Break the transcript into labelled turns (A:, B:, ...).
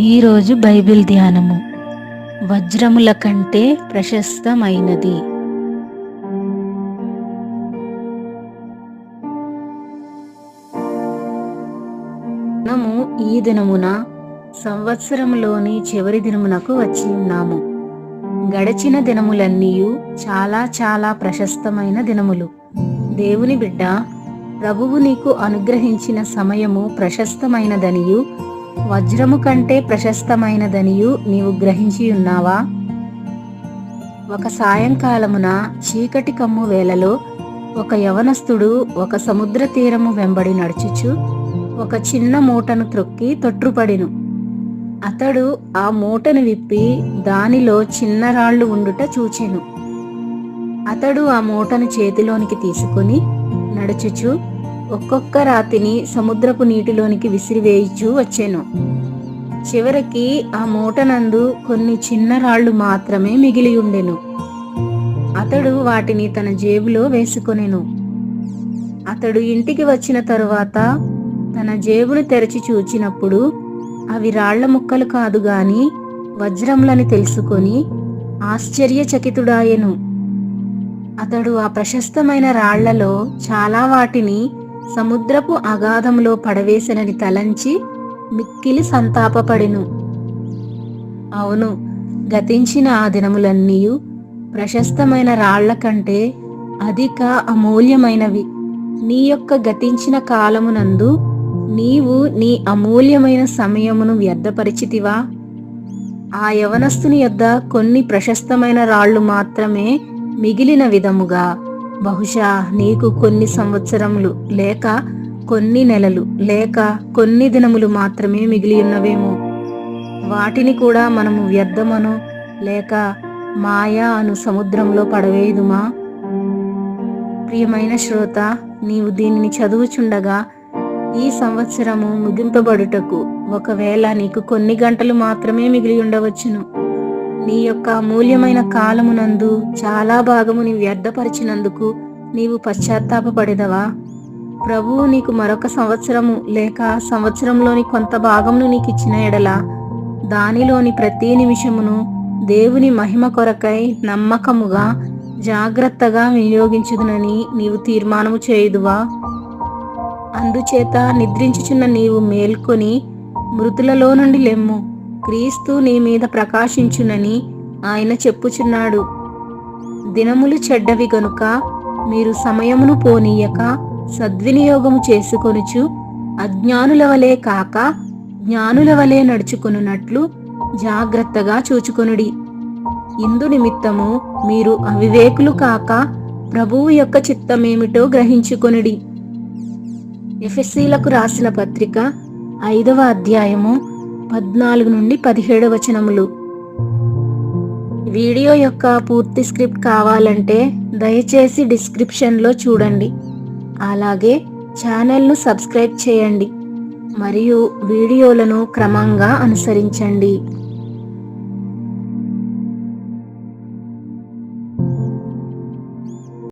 A: ఈరోజు బైబిల్ ధ్యానము. వజ్రముల కంటే ప్రశస్తమైనది. మనము ఈ దినమున సంవత్సరములోని చివరి దినమునకు వచ్చి ఉన్నాము. గడిచిన దినములన్నీయు చాలా చాలా ప్రశస్తమైన దినములు. దేవుని బిడ్డ, ప్రభువు నీకు అనుగ్రహించిన సమయము ప్రశస్తమైనదనియు వజ్రము కంటే ప్రశస్తమైనదనియు నీవు గ్రహించి ఉన్నావా? ఒక సాయంకాలమున చీకటి కమ్ము వేళలో ఒక యవనస్తుడు ఒక సముద్ర తీరము వెంబడి నడుచుచు ఒక చిన్న మూటను త్రొక్కి తొట్రుపడెను. అతడు ఆ మూటను విప్పి దానిలో చిన్న రాళ్లు ఉండుట చూచెను. అతడు ఆ మూటను చేతిలోనికి తీసుకుని నడుచుచు ఒక్కొక్క రాతిని సముద్రపు నీటిలోనికి విసిరివేయిచూ వచ్చెను. చివరికి ఆ మూటనందు కొన్ని చిన్న రాళ్లు మాత్రమే మిగిలి ఉండెను. అతడు వాటిని తన జేబులో వేసుకొనెను. అతడు ఇంటికి వచ్చిన తరువాత తన జేబును తెరచి చూచినప్పుడు అవి రాళ్ల ముక్కలు కాదు గాని వజ్రములని తెలుసుకొని ఆశ్చర్యచకితుడాయెను. అతడు ఆ ప్రశస్తమైన రాళ్లలో చాలా వాటిని సముద్రపు అగాధంలో పడవేసనని తలంచి మిక్కిలి సంతాపపడెను. అవును, గతించిన ఆ దినములన్నీయు ప్రశస్తమైన రాళ్ల కంటే అధిక అమూల్యమైనవి. నీ యొక్క గతించిన కాలమునందు నీవు నీ అమూల్యమైన సమయమును వ్యర్థపరిచితివా? ఆ యవనస్తుని యొద్ద కొన్ని ప్రశస్తమైన రాళ్లు మాత్రమే మిగిలిన విధముగా బహుశా నీకు కొన్ని సంవత్సరములు లేక కొన్ని నెలలు లేక కొన్ని దినములు మాత్రమే మిగిలి ఉన్నవేమో. వాటిని కూడా మనము వ్యర్థమను లేక మాయా అను సముద్రంలో పడవేయుదుమా? ప్రియమైన శ్రోత, నీవు దీనిని చదువుచుండగా ఈ సంవత్సరము ముగింపబడుటకు ఒకవేళ నీకు కొన్ని గంటలు మాత్రమే మిగిలి ఉండవచ్చును. నీ యొక్క అమూల్యమైన కాలమునందు చాలా భాగము నీ వ్యర్థపరిచినందుకు నీవు పశ్చాత్తాపపడెదవా? ప్రభువు నీకు మరొక సంవత్సరము లేక సంవత్సరంలోని కొంత భాగమును నీకు ఇచ్చిన ఎడల దానిలోని ప్రతి నిమిషమును దేవుని మహిమ కొరకై నమ్మకముగా జాగ్రత్తగా వినియోగించుదునని నీవు తీర్మానము చేయుదువా? అందుచేత నిద్రించుచున్న నీవు మేల్కొని మృతులలో నుండి లెమ్ము, క్రీస్తు నీ మీద ప్రకాశించునని ఆయన చెప్పుచున్నాడు. దినములు చెడ్డవి గనుక మీరు సమయమును పోనీయక సద్వినియోగము చేసుకొనుచు అజ్ఞానుల వలె కాక జ్ఞానుల వలె నడుచుకొనున్నట్లు జాగ్రత్తగా చూచుకొనుడి. ఇందు నిమిత్తము మీరు అవివేకులు కాక ప్రభువు యొక్క చిత్తమేమిటో గ్రహించుకొనుడి. ఎఫెసీలకు రాసిన పత్రిక 5వ అధ్యాయము 14 నుండి 17 వచనములు. వీడియో యొక్క పూర్తి స్క్రిప్ట్ కావాలంటే దయచేసి డిస్క్రిప్షన్లో చూడండి. అలాగే ఛానల్ను సబ్స్క్రైబ్ చేయండి మరియు వీడియోలను క్రమంగా అనుసరించండి.